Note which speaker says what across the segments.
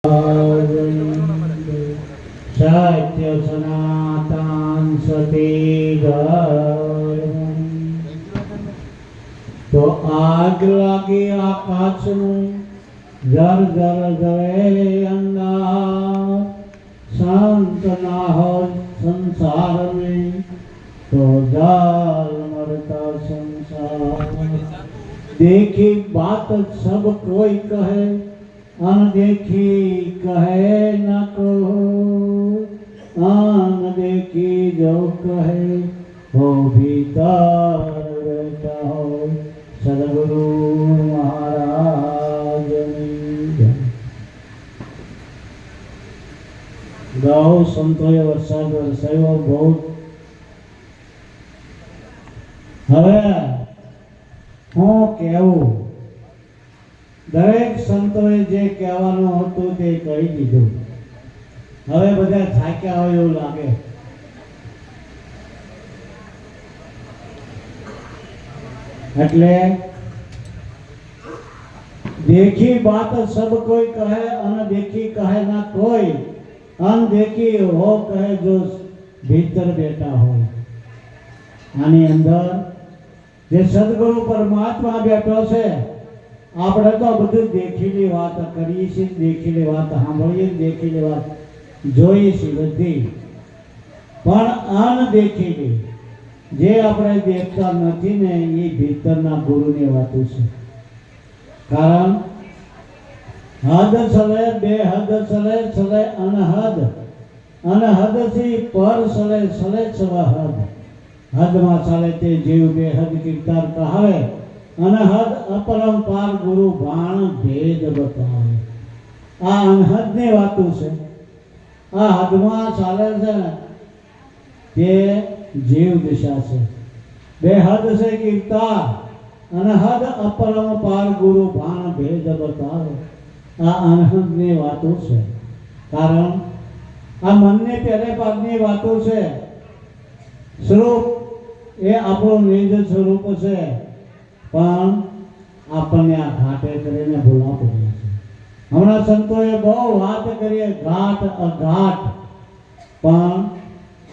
Speaker 1: સત્ય સનાતન સતી તો આગ લાગી આકાશનું જર જર જરે અંગાર શાંત ના હોય સંસાર में तो जाल मरता संसार देखी बात सब कोई कहे अनदेखी कहे न को अनदेखी जो कहे हो भीतर बैठा हो सदगुरु महाराज गाओ संतोए वरसाद वरसायो बहुत હવે હું કહેવું દરેક સંતોએ જે કહેવાનું હતું તે કહી દીધું. હવે બધા થાક્યા હોય એવું લાગે. એટલે देखी बात सब कोई कहे अनदेखी कहे ना कोई अनदेखी हो कहे जो भीतर बैठा हो. आनी अंदर जे सदगुरु परमात्मा बैठो छे આપણે તો બધું દેખીલી વાત કરીએ છીએ, દેખીલી વાત સાંભળીએ, દેખીલી વાત જોઈએ છીએ બધી, પણ અનદેખીલી જે આપણે દેખતા નથી ને એ ભીતરના ગુરુની વાતો છે. કારણ હદ સલે બે હદ સલે સલે અનહદ અનહદ થી પર સલે સલે સ્વહદ હદમાં ચાલે તે જીવ બેહદ કીર્તન કહાવે અનહદ અપરંપાર ગુરુ ભાણ ભેદ બતાવે. આ અનહદ ની વાતો છે. આ હદમાં ચાલે છે તે જીવ દિશા છે. બેહદ છે કીર્તન અનહદ અપરંપાર ગુરુ ભાણ ભેદ બતાવે. આ અનહદ ની વાતો છે. કારણ આ મનને પહેલે પાદની વાતો છે. સ્વરૂપ એ આપણું નિજ સ્વરૂપ છે, પણ આપણને આ ઘાટે કરીને ભૂલા પડ્યા છે. હમણાં સંતોએ બહુ વાત કરીએ ઘાટ અઘાટ, પણ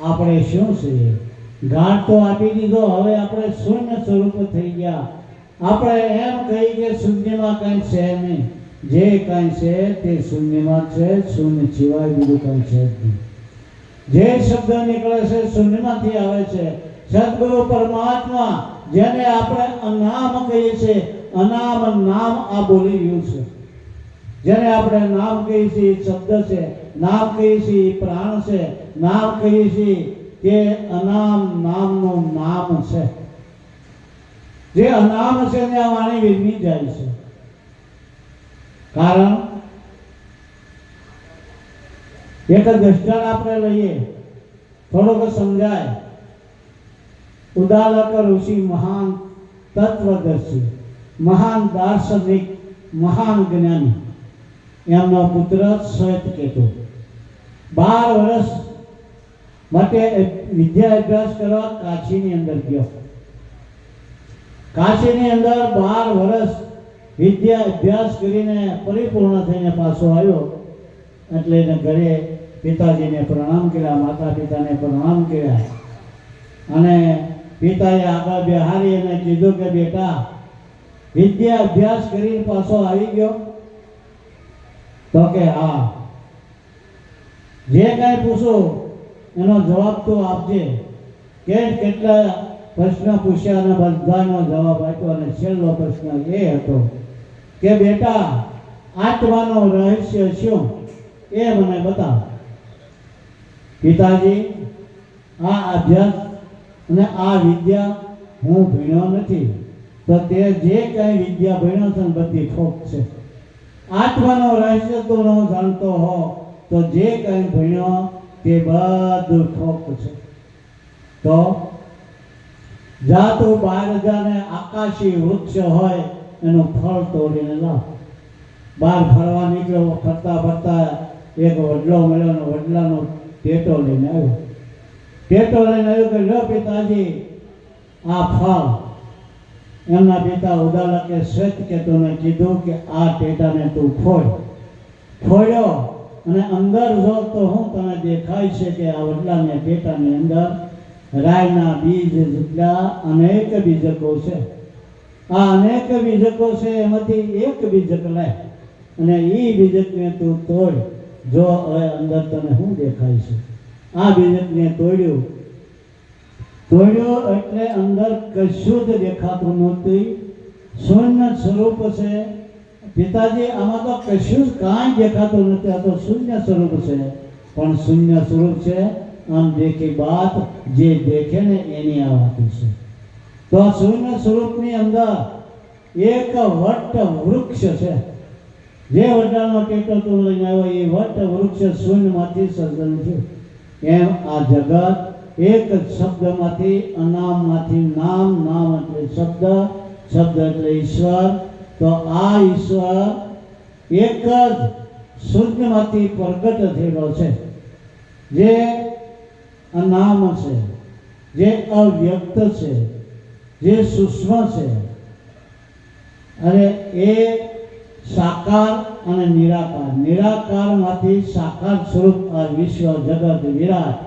Speaker 1: આપણે શું છીએ? ઘાટ તો આપી દીધો, હવે આપણે શૂન્ય સ્વરૂપ થઈ ગયા. આપણે એમ કહી કે શૂન્યમાં કંઈ છે નહીં, જે કંઈ છે તે શૂન્યમાં છે, શૂન્ય સિવાય બીજું કંઈ છે જ નહીં. જે શબ્દ નીકળે છે શૂન્યમાંથી આવે છે. સદગુરુ પરમાત્મા જેને આપણે અનામ કહીએ છીએ, અનામ નામ આ બોલી રહ્યું છે. જેને આપણે નામ કહીએ છીએ શબ્દ છે, નામ કહીએ છીએ પ્રાણ છે, નામ કહીએ છીએ તે અનામ નામનું નામ છે. જે અનામ છે ને આ વાણી વિરમી જાય છે. કારણ એક દ્રષ્ટાંત આપણે લઈએ, થોડોક સમજાય. ઉદાલક ઋષિ મહાન તત્વદર્શી, મહાન દાર્શનિક, મહાન જ્ઞાની, એમનો પુત્ર શ્વેતકેતુ 12 વર્ષ માટે વિદ્યા અભ્યાસ કરવા કાશીની અંદર ગયો. કાશીની અંદર 12 વર્ષ વિદ્યા અભ્યાસ કરીને પરિપૂર્ણ થઈને પાછો આવ્યો. એટલે એને ઘરે પિતાજીને પ્રણામ કર્યા, માતા પિતાને પ્રણામ કર્યા, અને પિતાએ આગળ બેહારી અને કીધું કે બેટા વિદ્યા અભ્યાસ કરીને પાછો આવી ગયો? તો કે હા. જે કાંઈ પૂછો એનો જવાબ તો આપજે. કેટલા પ્રશ્ન પૂછ્યા અને બધાનો જવાબ આપ્યો, અને છેલ્લો પ્રશ્ન એ હતો કે બેટા આત્માનો રહસ્ય શું એ મને બતાવ. પિતાજી આ અભ્યાસ અને આ વિદ્યા હું ભણ્યો નથી, તો તે જે કઈ વિદ્યા ભણ્યો છે બધી ખોટ છે. આત્માનો રહસ્ય તો ન જાણતો હો તો જે કઈ ભણ્યો તે બધું ખોટ છે. તો જા તું બહાર જાને આકાશી વૃક્ષ હોય એનું ફળ તોડીને લાવ. બહાર ફરવા નીકળ્યો, ફરતા ફરતા એક વડલો મળ્યો અને વડલાનો ટેટો લઈને આવ્યો. ટેટો લઈને આવ્યો કે લો પિતાજી આ ફળ. એમના પિતા ઉદાલકે શ્વેતકેતુને કીધું કે આ ટેટાને તું ખોલ. ફોડ્યો અને અંદર જો તો હું તને દેખાય છે કે આ વડલાને પેટાની અંદર રાયના બીજ જેટલા અનેક બીજકો છે. આ અનેક બીજકો છે, એમાંથી એક બીજક લે અને એ બીજકને તું તોડ. જો હવે અંદર તને શું દેખાય છે? આ બીજકને તોડ્યું એટલે અંદર કશું જ દેખાતું નહોતું. શૂન્ય સ્વરૂપ છે. પિતાજી, આમાં તો કશું જ કાંઈ દેખાતું નથી, આ તો શૂન્ય સ્વરૂપ છે. પણ શૂન્ય સ્વરૂપ છે, આમ દેખી બાત, જે દેખે ને એની આ વાત છે. તો આ શૂન્ય સ્વરૂપની અંદર એક વટ વૃક્ષ છે. જે વડલાનો ટેટો તું લઈને આવ્યો એ વટ વૃક્ષ શૂન્યમાંથી સર્જન થયું. એમ આ જગત એક શબ્દમાંથી, અનામમાંથી નામ, નામ એટલે શબ્દ, શબ્દ એટલે ઈશ્વર. તો આ ઈશ્વર એક જ શૂન્યમાંથી પ્રગટ થયેલો છે, જે અનામ છે, જે અવ્યક્ત છે, જે સૂક્ષ્મ છે. અને એ સાકાર અને નિરાકાર, નિરાકારમાંથી સાકાર સ્વરૂપ આ વિશ્વ જગત વિરાટ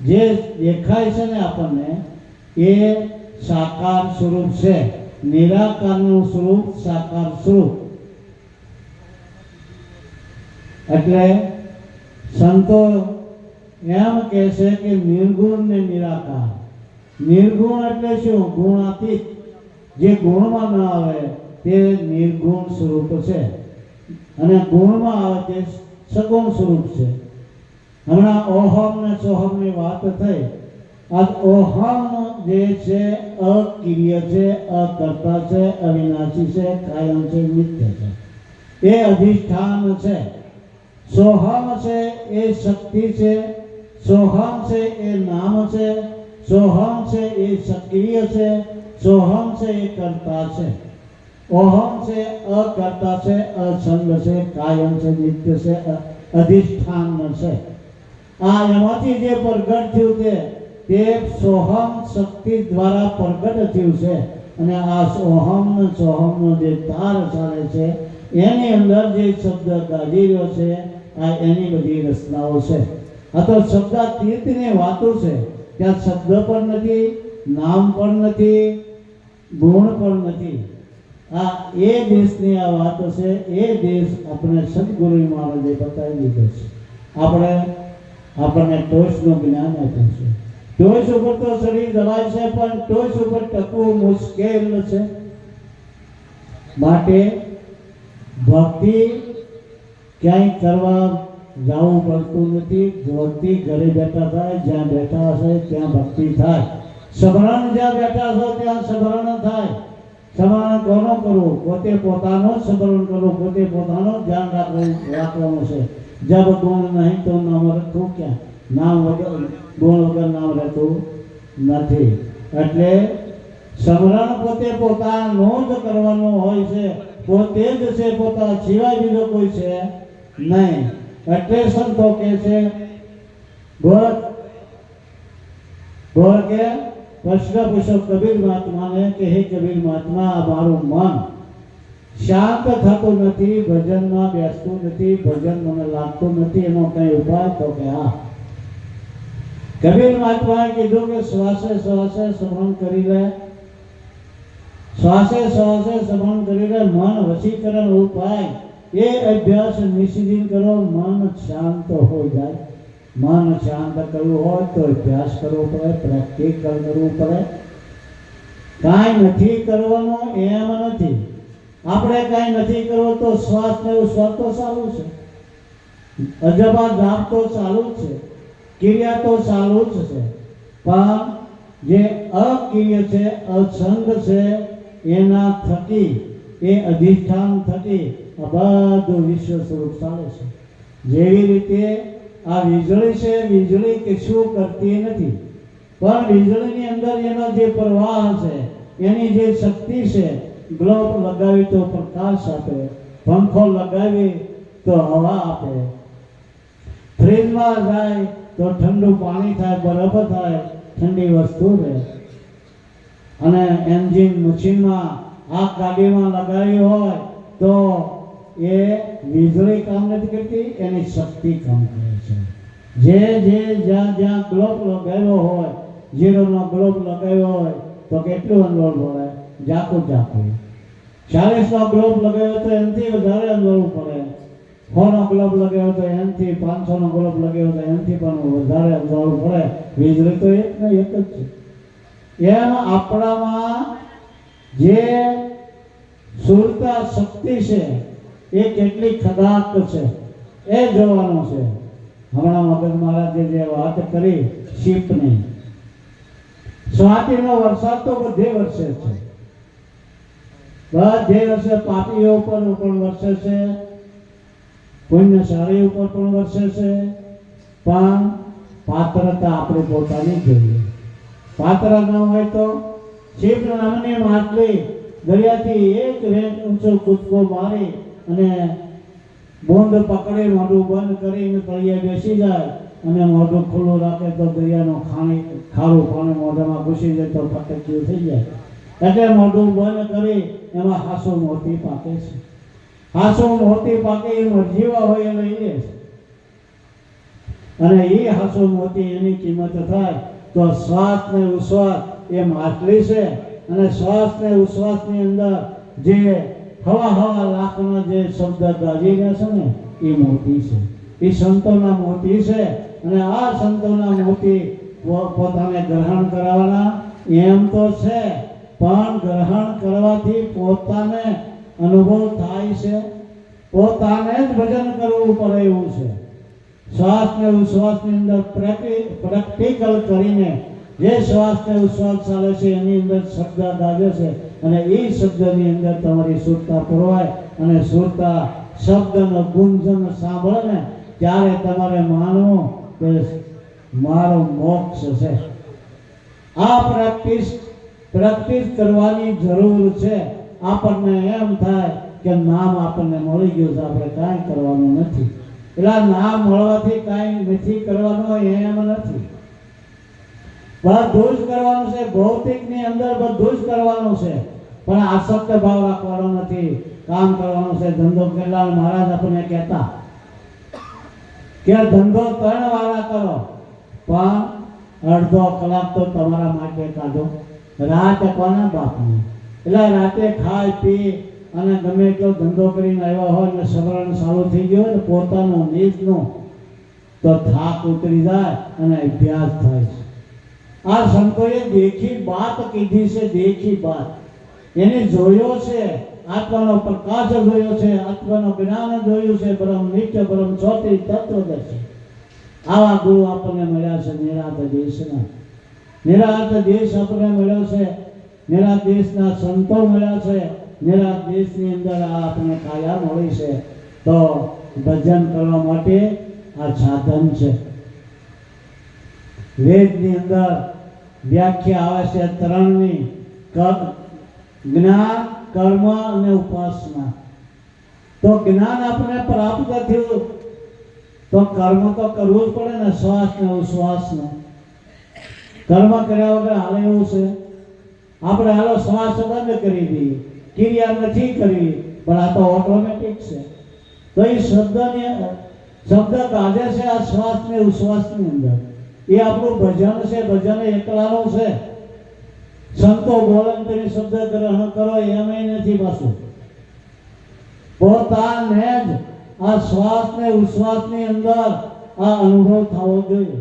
Speaker 1: જે દેખાય છે ને આપણને, એ સાકાર સ્વરૂપ છે. નિરાકારનું સ્વરૂપ સાકાર સ્વરૂપ. એટલે સંતો એમ કહે છે કે નિર્ગુણ ને નિરાકાર. નિર્ગુણ એટલે શું? ગુણાતીત, જે ગુણમાં ન આવે તે નિર્ગુણ સ્વરૂપ છે, અને ગુણમાં આવે તે સગુણ સ્વરૂપ છે. હમણાં ઓહમ ને સોહમની વાત થઈ. આ ઓહમ જે છે અક્રિય છે, અકર્તા છે, અવિનાશી છે, કાયમ છે, નિત્ય છે, એ અધિષ્ઠાન છે. સોહમ છે એ શક્તિ છે, સોહમ છે એ નામ છે, સોહમ છે એ સક્રિય છે, સોહમ છે એ કર્તા છે. ઓહમ છે અકર્તા છે, અસંગ છે, કાયમ છે, નિત્ય છે, અધિષ્ઠાન છે. આ એમાંથી જે પ્રગટ થયું તે સોહમ શક્તિ દ્વારા પ્રગટ થયું છે. અને આ સોહમ સોહમનો જે તાર ચાલે છે એની અંદર જે શબ્દ ગાજી રહ્યો છે, આ એની બધી રચનાઓ છે. આ તો શબ્દાતીતની વાતો છે. ત્યાં શબ્દ પણ નથી, નામ પણ નથી, ગુણ પણ નથી. આ એ દેશની આ વાતો છે. એ દેશ આપણે સદગુરુ મહારાજે બતાવી દીધો છે. આપણને ટોચનું જ્ઞાન આપ્યું છે. ટોચ ઉપર તો શરીર દબાય છે, પણ ટોચ ઉપર ટકવું મુશ્કેલ છે. માટે ભક્તિ ક્યાંય કરવા જવું પડતું નથી. ભક્તિ ઘરે બેઠા થાય, જ્યાં બેઠા હશે ત્યાં ભક્તિ થાય. સ્મરણ જ્યાં બેઠા હશો ત્યાં સ્મરણ થાય. સ્મરણ કોનો કરવું? પોતે પોતાનો સ્મરણ કરવું, પોતે પોતાનો ધ્યાન રાખવાનું છે. જબ ગુણ નહીં તો નામ રખવું ક્યાં? નામ વગર, ગુણ વગર નામ રહેતું નથી. એટલે સ્મરણ પોતે પોતાનું જ કરવાનું હોય છે. પોતે જ છે, પોતા સિવાય બીજો કોઈ છે નહીં. એટલે સંતો કે છે, ગોળ કે પ્રશ્ન પૂછો કબીર મહાત્માને કે હે કબીર મહાત્મા, આ મારું મન શાંત થતું નથી, ભજનમાં બેસતું નથી, ભજન મને લાગતું નથી, એનો કઈ ઉપાય? તો કે હા. કબીર મહાત્માએ કીધું કે શ્વાસે શ્વાસે સ્મરણ કરી લે, શ્વાસે શ્વાસે સ્મરણ કરી લે. મન વશીકરણ ઉપાય એ અભ્યાસ નિશ્ચિત કરો, મન શાંત હો જાય. મન શાંત કરવું હોય તો અભ્યાસ કરવો પડે, પ્રેક્ટિકલ કરવું પડે. કાંઈ નથી કરવાનું એમ નથી. આપણે કાંઈ નથી કરવું તો શ્વાસ લેવું, શ્વાસ તો ચાલુ છે, અજબા જાપ તો ચાલુ જ છે, ક્રિયા તો ચાલુ જ છે. પણ જે અક્રિય છે, અસંગ છે, એના થકી, એ અધિષ્ઠાન થકી આ બધું વિશ્વ સ્વરૂપ ચાલે છે. જેવી રીતે આ વીજળી છે, વીજળી કશું કરતી નથી, પણ વીજળીની અંદર એનો જે પ્રવાહ છે, એની જે શક્તિ છે, ગ્લોબ લગાવી તો પ્રકાશ આપે, પંખો લગાવી તો હવા આપે, ફ્રીજમાં જાય તો ઠંડુ પાણી થાય, બરફ થાય, ઠંડી વસ્તુ રહે. અને એન્જિન મશીનમાં આ ગાડીમાં લગાવી હોય તો એ વીજળી કામ નથી કરતી, એની શક્તિ કામ કરે છે. જે જ્યાં જ્યાં ગ્લોબ લગાવ્યો હોય, ઝીરોનો ગ્લોબ લગાવ્યો હોય તો કેટલું અંદોળ ભરે? જાકું 40નો ગ્લોબ લગાવ્યો તો એનાથી વધારે અંદોળવું પડે. 100નો ગ્લોબ લગાવ્યો તો એનાથી, 500નો ગ્લોબ લગાવ્યો તો એનાથી પણ વધારે અંદોળવું પડે. વીજળી તો એક ને એક જ છે. એમ આપણામાં જે સુરતા શક્તિ છે એ કેટલી ખદાક છે એ જોવાનું છે. હમણાં મગજ મહારાજે જે વાત કરી શીપની, સ્વાતિનો વરસાદ તો બધે વરસે છે, બધે વર્ષે. પાપીઓ ઉપર પણ વરસે છે, પુણ્યશાળી ઉપર પણ વરસે છે, પણ પાત્રતા આપણે પોતાની જોઈએ. પાત્ર ન હોય તો શીપ નામની માટલી દરિયાથી એક રેંજ ઊંચો કૂદકો મારી અને બોંદ પકડી મોઢું બંધ કરીને તળિયે બેસી જાય અને મોઢું ખુલ્લું રાખે તો દરિયાનું ખારું પાણી મોઢામાં ઘૂસી જાય તો ફટક્યું થઈ જાય. એટલે મોઢું બંધ કરી એમાં હાસો મોતી પાકે છે. હાસો મોતી પાકે એ મરજીવા હોય એ લઈ લે છે, અને એ હાસો મોતી એની કિંમત થાય તો શ્વાસ ને ઉશ્વાસ એ માટલી છે, અને શ્વાસ ને ઉશ્વાસની અંદર જે હવા લાખના જે શબ્દ ગાજી રહ્યા છે ને એ મોતી છે, એ સંતોના મોતી છે. અને આ સંતોના મોતી પોતાને ગ્રહણ કરવાના એમ તો છે, પણ ગ્રહણ કરવાથી પોતાને અનુભવ થાય છે, પોતાને જ ભજન કરવું પડે એવું છે. શ્વાસ ને ઉશ્વાસની અંદર પ્રેક્ટિકલ કરીને જે શ્વાસ ને ઉશ્વાસ ચાલે છે એની અંદર શબ્દ ગાજે છે, અને એ શબ્દની અંદર તમારી સુરતા પુરવાય, અને સુરતા શબ્દનો ગુંજન સાંભળે ને ત્યારે તમારે માનવું કે મારો મોક્ષ છે. આ પ્રેક્ટિસ કરવાની જરૂર છે. આપણને એમ થાય કે નામ આપણને મળી ગયું છે, આપણે કાંઈ કરવાનું નથી. એટલે નામ મળવાથી કાંઈ નથી કરવાનું એમ નથી. બધું જ કરવાનું છે, ભૌતિકની અંદર બધું જ કરવાનું છે, પણ આસક્ત ભાવ રાખવાનો નથી. કામ કરવાનું છે. ધંધો કેટલા મહારાજ આપણને કહેતા કે ધંધો 3 વાળા કરો, પણ અડધો કલાક તો તમારા માટે કાઢો. રાત કોના બાપની? એટલે રાતે ખાઈ પી અને ગમે એટલો ધંધો કરીને આવ્યા હોય ને સવરણ ચાલુ થઈ ગયો હોય ને પોતાનો નિજનો, તો થાક ઉતરી જાય અને અભ્યાસ થાય છે. આ સંતોએ દેખી બાત કીધી છે, દેખી બાત. એને જોયો છે, આત્માનો પ્રકાશ જોયો છે, આત્માનો જ્ઞાન જોયું છે, બ્રહ્મ નિત્ય બ્રહ્મ જ્યોતિ તત્વદર્શી. આવા ગુરુ આપણને મળ્યા છે. નિરાત દેશના નિરાત દેશ આપણને મળ્યો છે, નિરાત દેશના સંતો મળ્યા છે, નિરાત દેશની અંદર આ આપણને કાયા મળી છે. તો ભજન કરવા માટે આ સાધન છે. વેદની અંદર વ્યાખ્યા આવે છે 3ની: જ્ઞાન, કર્મ અને ઉપાસના. તો જ્ઞાન આપણે પ્રાપ્ત થયું તો કર્મ તો કરવું જ પડે ને, શ્વાસ ને ઉશ્વાસ ને. કર્મ કર્યા વગર હાલે એવું છે? આપણે હાલો શ્વાસ બંધ કરી દઈએ, ક્રિયા નથી કરવી, પણ આ તો ઓટોમેટિક છે. તો એ શબ્દ ગાજે છે આ શ્વાસ ને ઉશ્વાસની અંદર. એ આપણું ભજન છે. ભજન એકલાનું છે. સંતો બોલે તેની શબ્દ ગ્રહણ કરો એમ નથી. પાછું પોતાને જ આ શ્વાસ ને ઉશ્વાસની અંદર આ અનુભવ થવો જોઈએ.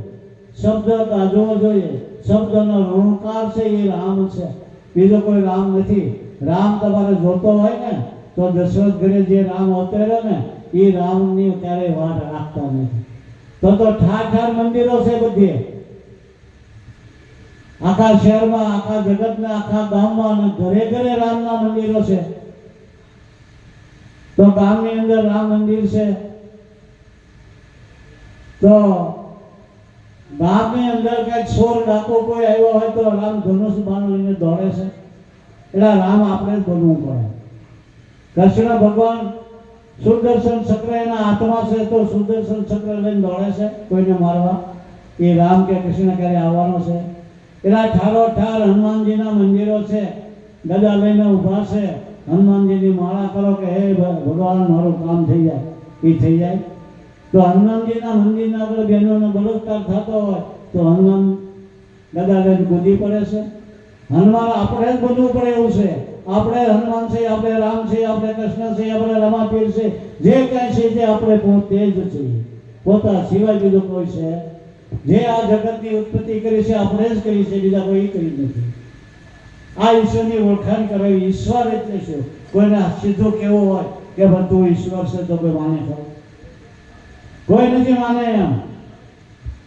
Speaker 1: શબ્દ ગાજવો જોઈએ. શબ્દનો ઋણકાર છે એ રામ છે, બીજો કોઈ રામ નથી. રામ તમારે જોતો હોય ને તો દશરથ ઘરે જે રામ અવતર્યો ને એ રામની ક્યારેય વાટ રાખતા નથી. તો ઠાર મંદિરો છે બધે, આખા શહેરમાં, આખા જગતના, આખા ગામમાં, અને ઘરે ઘરે રામના મંદિરો છે. તો ગામની અંદર રામ મંદિર છે, તો ગામની અંદર કઈક ચોર ડાકો કોઈ આવ્યો હોય તો રામ ધનુષ બાણ લઈને દોડે છે. એટલે રામ આપણે જ બનવું પડે. કૃષ્ણ ભગવાન સુદર્શન ચક્ર એના હાથમાં છે, તો સુદર્શન ચક્ર લઈને દોડે છે કોઈને મારવા. એ રામ કે કૃષ્ણ ક્યારે આવવાનો છે? એટલે ઠારો ઠાર હનુમાનજીના મંદિરો છે, ગદા લઈને ઊભા છે, હનુમાનજીની માળા કરો કે હે ભગવાન મારું કામ થઈ જાય, એ થઈ જાય? તો હનુમાનજીના મંદિરના આપણે બહેનોનો બળાત્કાર થતો હોય તો હનુમાન ગદા લઈને કૂદી પડે છે? હનુમાન આપણે જ બનવું પડે એવું છે. આપણે હનુમાન છે, આપણે રામ છે, આપણે કૃષ્ણ છે, આપણે રમાપીર છે, જે કાંઈ છે તે આપણે પોતે જ છીએ. પોતા સિવાય બીજું કોઈ છે? જે આ જગતની ઉત્પત્તિ કરી છે આપણે જ કરી છે, બીજા કોઈ કરી નથી. આ ઈશ્વરની ઓળખાણ કરાવી. ઈશ્વર એટલે શું? કોઈને સીધું કેવું હોય કે તું ઈશ્વર છે તો કોઈ માને ખરો? કોઈ નથી માને એમ.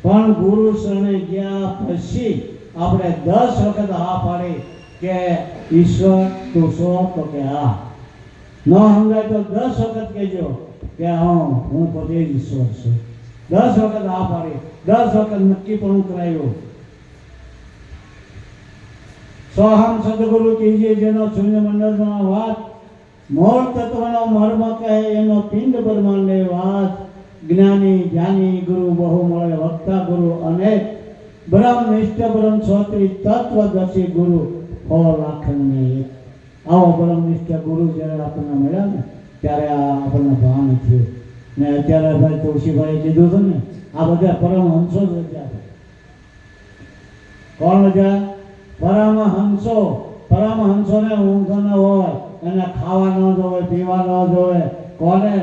Speaker 1: પણ ગુરુ શરણે ગયા પછી આપણે 10 વખત હા પાડી કે ઈશ્વર તું છો, તો કે હા. ન સમજાય તો 10 વખત કહેજો કે હા હું પોતે જ ઈશ્વર છું. 10 વખત હા પાડી, 10 વખત નક્કી પણ કરાયું. સોહમ સદગુરુ કીજીએ જેનો શૂન્ય મંડળમાં વાત, મૂળ તત્વનો મર્મ કહે એનો પિંડ બ્રહ્માંડે વાત. જ્ઞાની જ્ઞાની ગુરુ બહુ મળે વક્તા ગુરુ અનેક, બ્રહ્મનિષ્ઠ બ્રહ્મ છોત્રી તત્વદર્શી ગુરુ ઓ લાખને એક. આવો બ્રહ્મનિષ્ઠ ગુરુ જ્યારે આપણને મળ્યા ને ત્યારે આ આપણને ભાન થયું. ને અત્યારે ભાઈ તુલસીભાઈ કીધું હતું ને, આ બધા પરમહંસો જ હતા. કોણ હતા? પરમહંસો. પરમહંસોને ઊંઘ ન હોય, એને ખાવા ન જોવે, પીવા ન જોવે. કોને?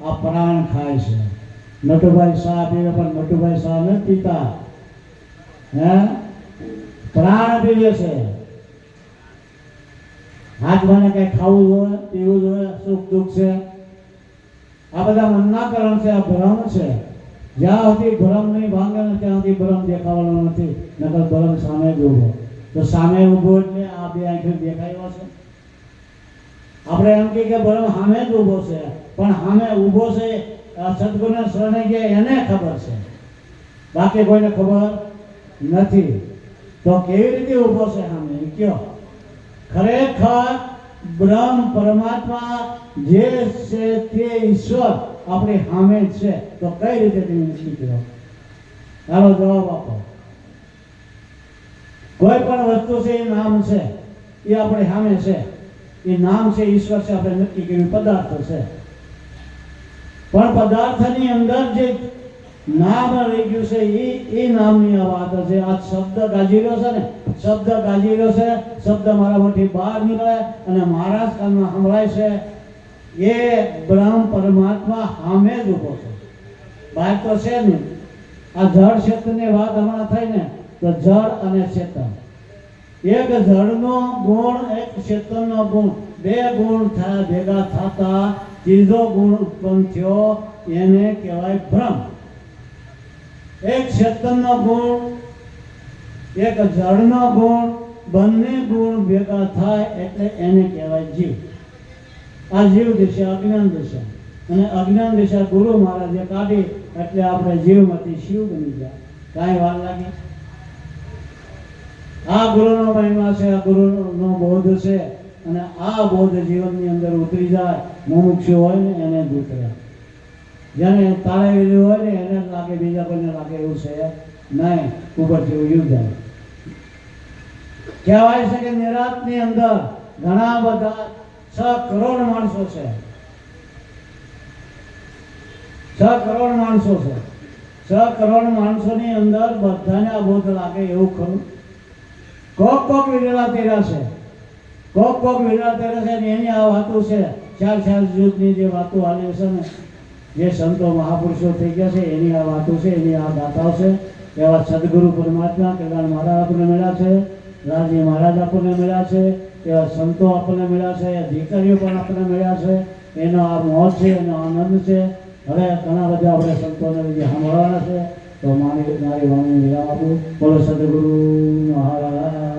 Speaker 1: આ પ્રાણ ખાય છે. નટુભાઈ શાહ પીવે પણ નટુભાઈ શાહ ન પીતા, હે પ્રાણ પીવે છે. હાથમાં કઈ ખાવું જોઈએ, પીવું જોઈએ, સુખ દુઃખ છે. આ બધા મનના કારણ છે, આ ભ્રમ છે. જ્યાં સુધી ભ્રમ નહીં ભાંગે ને ત્યાં સુધી ભ્રમ દેખાવાનો નથી. નકર ભ્રમ સામે જ ઉભો. તો સામે ઉભો એટલે આ બે આંખો દેખાયો છે. આપણે એમ કે ભ્રમ સામે જ ઉભો છે, પણ સામે ઉભો છે સદગુરુના શરણે ગયા એને ખબર છે, બાકી કોઈને ખબર નથી. તો કેવી રીતે ઉભો છે સામે કયો? ખરેખર બ્રહ્મ પરમાત્મા જે છે તે ઈશ્વર આપણી સામે જ છે. તો કઈ રીતે તમે નક્કી કરો? ચાલો જવાબ આપો. કોઈ પણ વસ્તુ છે એ નામ છે, એ આપણી સામે છે. એ નામ છે, ઈશ્વર છે, આપણે નક્કી કર્યું પદાર્થ છે. પણ પદાર્થની અંદર જે નામ રહી ગયું છે એ નામની આ વાત છે. આ શબ્દ ગાજી રહ્યો છે ને, શબ્દ ગાજી રહ્યો છે. શબ્દ મારા મોઢી બહાર નીકળે અને મારા જ કાનમાં સંભળાય છે. એ બ્રહ્મ પરમાત્મા સામે જ ઉભો છે, બહાર તો છે ને. આ જળ ક્ષેત્રની વાત હમણાં થઈ ને, તો જળ અને ચેતન, એક જળનો ગુણ એક ચેતનનો ગુણ, બે ગુણ થયા ભેગા થતા ત્રીજો ગુણ ઉત્પન્ન થયો, એને કહેવાય ભ્રમ. એક ચેતનનો ગુણ એક જળનો ગુણ, બંને ગુણ ભેગા થાય એટલે એને કહેવાય જીવ. આ જીવ દિશા અજ્ઞાન દિશા, અને અજ્ઞાન દિશા ગુરુ મહારાજે કાઢી એટલે આપણે જીવમાંથી શિવ બની ગયા. કાંઈ વાર લાગે? આ ગુરુનો મહિમા છે, આ ગુરુનો બોધ છે. અને આ બોધ જીવનની અંદર ઉતરી જાય, મુમુક્ષુ હોય ને એને જ ઉતરે. જેને તાળેલું હોય ને એને લાગે, બીજા કોઈને લાગે એવું છે નહીં. ઉપરથી ઉયું જાય. કહેવાય છે કે નિરાતની અંદર ઘણા બધા 6 કરોડ માણસો છે. 6 કરોડ માણસો છે. 6 કરોડ માણસોની અંદર બધાને આ બોધ લાગે એવું ખરું? કોક વિરલા તેરા છે, કોક વિરલા તેરા છે. એની આ વાતો છે, 4 જૂથની જે વાતો આવી છે ને, જે સંતો મહાપુરુષો થઈ ગયા છે એની આ વાતો છે, એની આ ગાથાઓ છે. એવા સદગુરુ પરમાત્મા કલ્યાણ મહારાજ આપણને મળ્યા છે, રાજી મહારાજ આપણને મળ્યા છે, એવા સંતો આપણને મળ્યા છે, દીકરીઓ પણ આપણને મળ્યા છે. એનો આ મોજ છે, એનો આનંદ છે. હવે ઘણા બધા આપણે સંતોને સાંભળવાના છે. તો મારી વાણી વિરામ આપું. બોલો સદગુરુ મહારાજ.